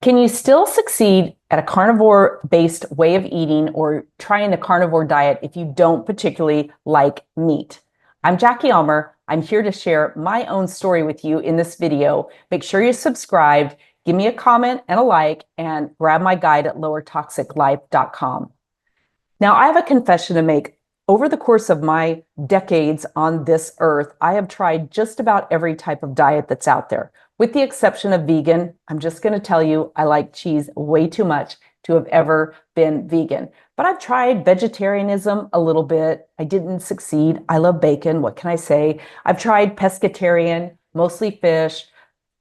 Can you still succeed at a carnivore-based way of eating or trying the carnivore diet if you don't particularly like meat? I'm Jackie Almer. I'm here to share my own story with you in this video. Make sure you're subscribed, give me a comment and a like, and grab my guide at lowertoxiclife.com. Now, I have a confession to make. Over the course of my decades on this earth, I have tried just about every type of diet that's out there. With the exception of vegan, I'm just going to tell you I like cheese way too much to have ever been vegan. But I've tried vegetarianism a little bit. I didn't succeed. I love bacon. What can I say? I've tried pescatarian, mostly fish.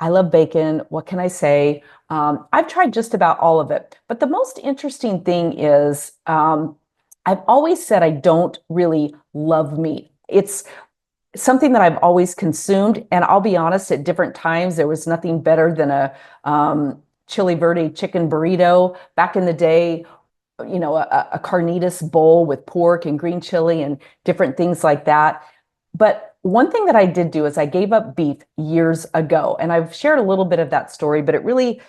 I love bacon. What can I say? I've tried just about all of it. But the most interesting thing is I've always said I don't really love meat. It's something that I've always consumed. And I'll be honest, at different times, there was nothing better than a chili verde chicken burrito. Back in the day, a carnitas bowl with pork and green chili and different things like that. But one thing that I did do is I gave up beef years ago. And I've shared a little bit of that story, but it really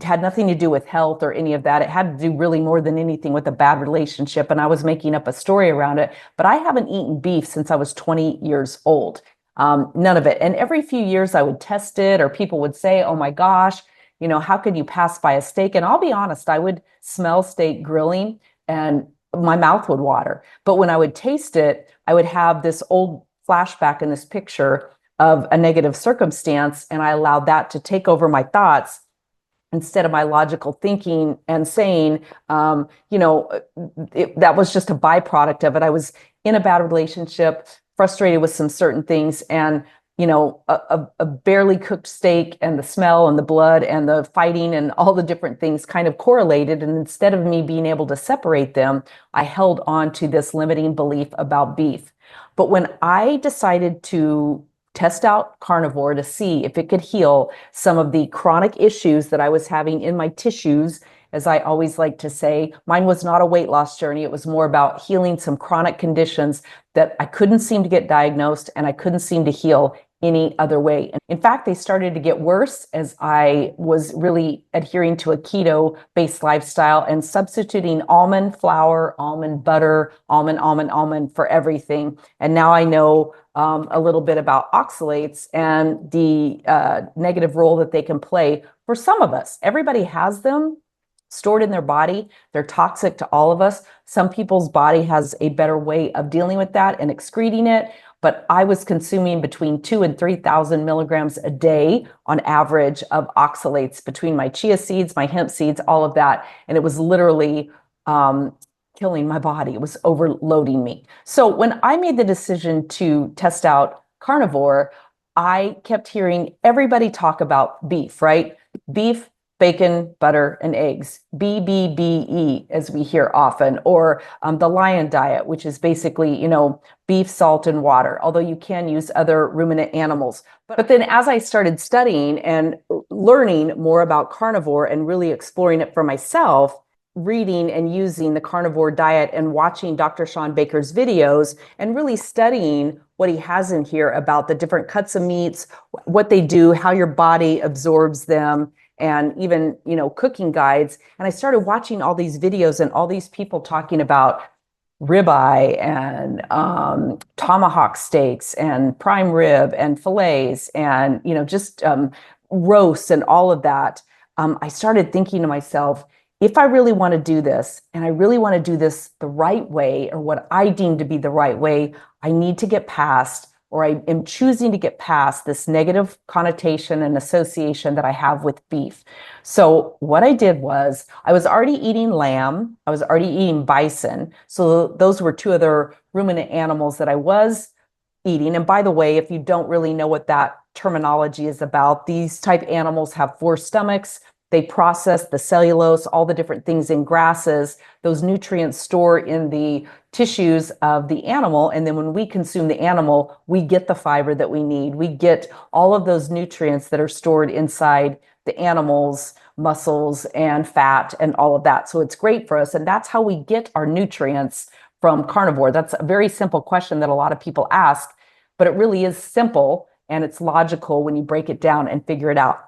had nothing to do with health or any of that. It had to do really more than anything with a bad relationship. And I was making up a story around it. But I haven't eaten beef since I was 20 years old. None of it. And every few years I would test it, or people would say, oh my gosh, how could you pass by a steak? And I'll be honest, I would smell steak grilling and my mouth would water. But when I would taste it, I would have this old flashback in this picture of a negative circumstance. And I allowed that to take over my thoughts instead of my logical thinking and saying, that was just a byproduct of it. I was in a bad relationship, frustrated with some certain things, and a barely cooked steak and the smell and the blood and the fighting and all the different things kind of correlated. And instead of me being able to separate them, I held on to this limiting belief about beef. But when I decided to test out carnivore to see if it could heal some of the chronic issues that I was having in my tissues, as I always like to say, mine was not a weight loss journey. It was more about healing some chronic conditions that I couldn't seem to get diagnosed and I couldn't seem to heal any other way. And in fact, they started to get worse as I was really adhering to a keto-based lifestyle and substituting almond flour, almond butter, almond for everything. And now I know a little bit about oxalates and the negative role that they can play for some of us. Everybody has them stored in their body. They're toxic to all of us. Some people's body has a better way of dealing with that and excreting it. But I was consuming between 2,000 and 3,000 milligrams a day on average of oxalates between my chia seeds, my hemp seeds, all of that. And it was literally killing my body. It was overloading me. So when I made the decision to test out carnivore, I kept hearing everybody talk about beef, right? Beef, bacon, butter, and eggs, BBBE, as we hear often, or the lion diet, which is basically, beef, salt, and water, although you can use other ruminant animals. But then as I started studying and learning more about carnivore and really exploring it for myself, reading and using the carnivore diet and watching Dr. Sean Baker's videos and really studying what he has in here about the different cuts of meats, what they do, how your body absorbs them, and even, cooking guides. And I started watching all these videos and all these people talking about ribeye and tomahawk steaks and prime rib and fillets and, just roasts and all of that. I started thinking to myself, if I really want to do this, and I really want to do this the right way, or what I deem to be the right way, I need to get past, or I am choosing to get past this negative connotation and association that I have with beef. So what I did was I was already eating lamb. I was already eating bison. So those were two other ruminant animals that I was eating. And by the way, if you don't really know what that terminology is about, these type animals have 4 stomachs. They process the cellulose, all the different things in grasses. Those nutrients store in the tissues of the animal. And then when we consume the animal, we get the fiber that we need. We get all of those nutrients that are stored inside the animal's muscles and fat and all of that. So it's great for us. And that's how we get our nutrients from carnivore. That's a very simple question that a lot of people ask, but it really is simple and it's logical when you break it down and figure it out.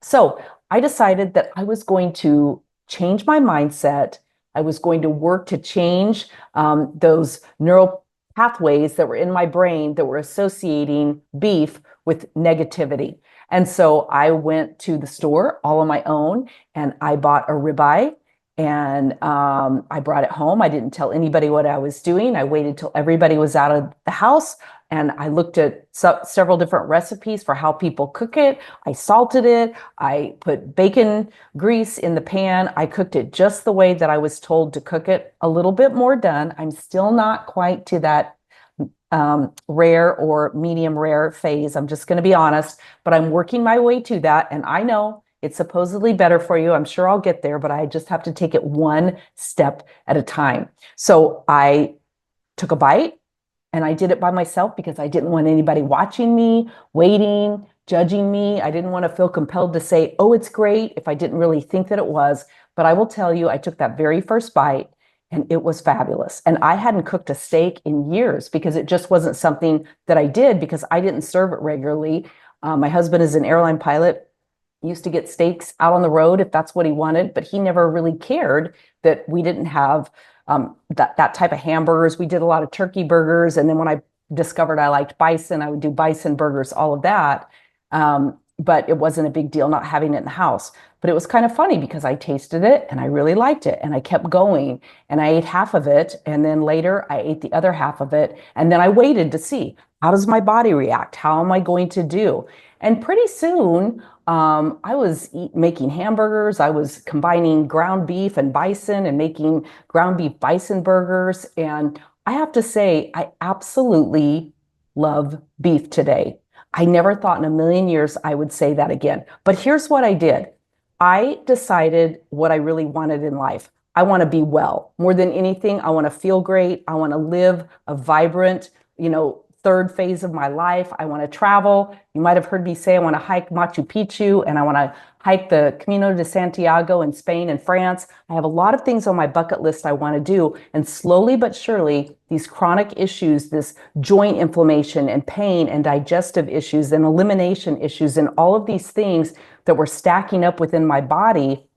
So I decided that I was going to change my mindset. I was going to work to change those neural pathways that were in my brain that were associating beef with negativity. And so I went to the store all on my own and I bought a ribeye and I brought it home. I didn't tell anybody what I was doing. I waited till everybody was out of the house and I looked at several different recipes for how people cook it. I salted it. I put bacon grease in the pan. I cooked it just the way that I was told to cook it, a little bit more done. I'm still not quite to that rare or medium rare phase. I'm just going to be honest, but I'm working my way to that. And I know it's supposedly better for you. I'm sure I'll get there, but I just have to take it one step at a time. So I took a bite and I did it by myself because I didn't want anybody watching me, waiting, judging me. I didn't want to feel compelled to say, oh, it's great, if I didn't really think that it was. But I will tell you, I took that very first bite and it was fabulous. And I hadn't cooked a steak in years because it just wasn't something that I did because I didn't serve it regularly. My husband is an airline pilot, used to get steaks out on the road if that's what he wanted, but he never really cared that we didn't have that type of hamburgers. We did a lot of turkey burgers. And then when I discovered I liked bison, I would do bison burgers, all of that. But it wasn't a big deal not having it in the house. But it was kind of funny because I tasted it and I really liked it and I kept going and I ate half of it. And then later I ate the other half of it. And then I waited to see, how does my body react? How am I going to do? And pretty soon, I was making hamburgers. I was combining ground beef and bison and making ground beef bison burgers. And I have to say, I absolutely love beef today. I never thought in a million years I would say that again. But here's what I did. I decided what I really wanted in life. I want to be well. More than anything, I want to feel great. I want to live a vibrant, third phase of my life. I want to travel. You might have heard me say I want to hike Machu Picchu and I want to hike the Camino de Santiago in Spain and France. I have a lot of things on my bucket list I want to do. And slowly but surely, these chronic issues, this joint inflammation and pain and digestive issues and elimination issues and all of these things that were stacking up within my body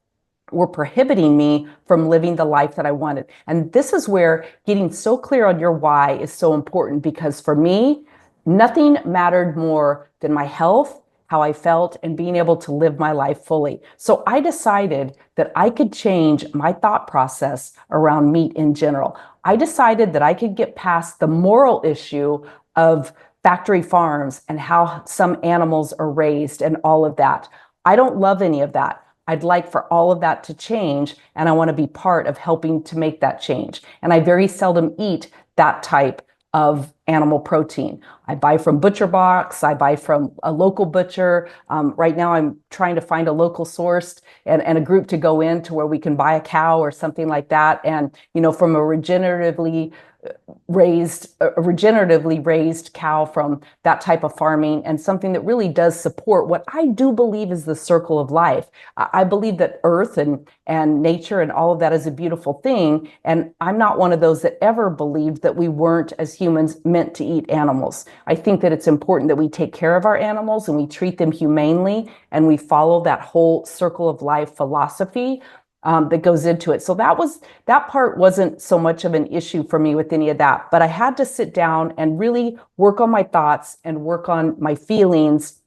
were prohibiting me from living the life that I wanted. And this is where getting so clear on your why is so important, because for me, nothing mattered more than my health, how I felt, and being able to live my life fully. So I decided that I could change my thought process around meat in general. I decided that I could get past the moral issue of factory farms and how some animals are raised and all of that. I don't love any of that. I'd like for all of that to change, and I want to be part of helping to make that change. And I very seldom eat that type of animal protein. I buy from Butcher Box. I buy from a local butcher. Right now, I'm trying to find a local sourced and a group to go in to where we can buy a cow or something like that. And, from a regeneratively raised cow from that type of farming, and something that really does support what I do believe is the circle of life. I believe that earth and nature and all of that is a beautiful thing. And I'm not one of those that ever believed that we weren't, as humans, meant to eat animals. I think that it's important that we take care of our animals and we treat them humanely and we follow that whole circle of life philosophy that goes into it. So that part wasn't so much of an issue for me with any of that, but I had to sit down and really work on my thoughts and work on my feelings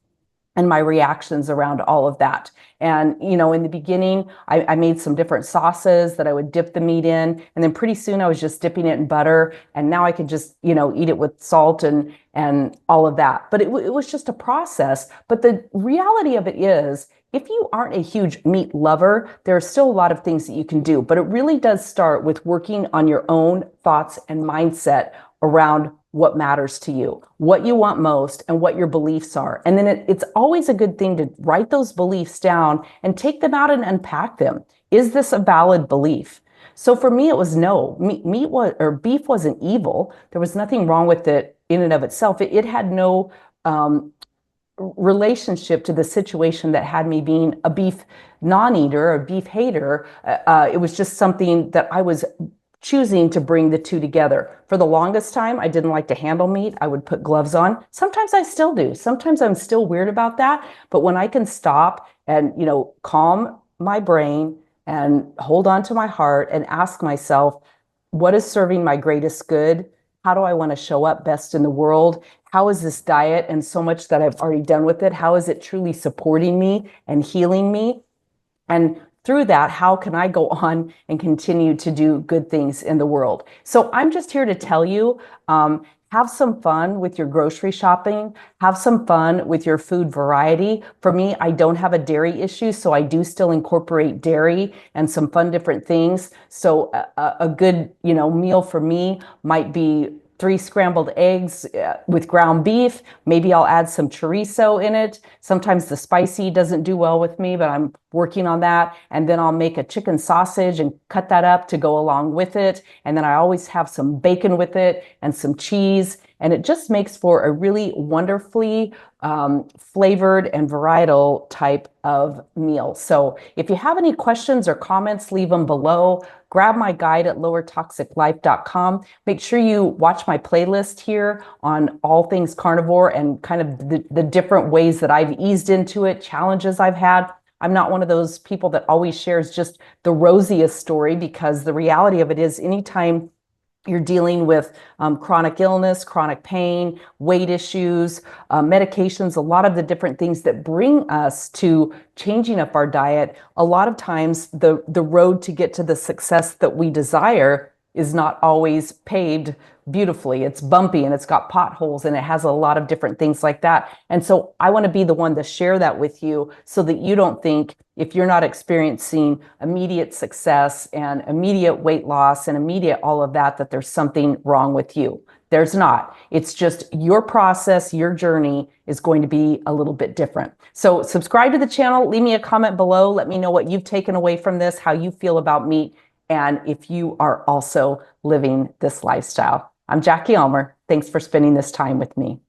and my reactions around all of that. And, in the beginning, I made some different sauces that I would dip the meat in. And then pretty soon I was just dipping it in butter. And now I can just, eat it with salt and all of that. But it was just a process. But the reality of it is, if you aren't a huge meat lover, there are still a lot of things that you can do. But it really does start with working on your own thoughts and mindset around what matters to you, what you want most, and what your beliefs are. And then it's always a good thing to write those beliefs down and take them out and unpack them. Is this a valid belief? So for me, it was no. Beef wasn't evil. There was nothing wrong with it in and of itself. It had no relationship to the situation that had me being a beef non-eater or a beef hater. It was just something that I was choosing to bring the two together. For the longest time, I didn't like to handle meat. I would put gloves on. Sometimes I still do. Sometimes I'm still weird about that. But when I can stop and, calm my brain and hold on to my heart and ask myself, what is serving my greatest good? How do I want to show up best in the world? How is this diet and so much that I've already done with it? How is it truly supporting me and healing me? And through that, how can I go on and continue to do good things in the world? So I'm just here to tell you, have some fun with your grocery shopping. Have some fun with your food variety. For me, I don't have a dairy issue, so I do still incorporate dairy and some fun different things. So a good, meal for me might be 3 scrambled eggs with ground beef. Maybe I'll add some chorizo in it. Sometimes the spicy doesn't do well with me, but I'm working on that. And then I'll make a chicken sausage and cut that up to go along with it. And then I always have some bacon with it and some cheese. And it just makes for a really wonderfully flavored and varietal type of meal. So if you have any questions or comments, leave them below. Grab my guide at lowertoxiclife.com. Make sure you watch my playlist here on all things carnivore and kind of the different ways that I've eased into it, challenges I've had. I'm not one of those people that always shares just the rosiest story, because the reality of it is anytime you're dealing with chronic illness, chronic pain, weight issues, medications, a lot of the different things that bring us to changing up our diet, a lot of times the road to get to the success that we desire is not always paved beautifully. It's bumpy and it's got potholes and it has a lot of different things like that. And so I want to be the one to share that with you so that you don't think, if you're not experiencing immediate success and immediate weight loss and immediate all of that, that there's something wrong with you. There's not. It's just your process, your journey is going to be a little bit different. So subscribe to the channel, leave me a comment below, let me know what you've taken away from this, how you feel about meat, and if you are also living this lifestyle. I'm Jackie Ulmer. Thanks for spending this time with me.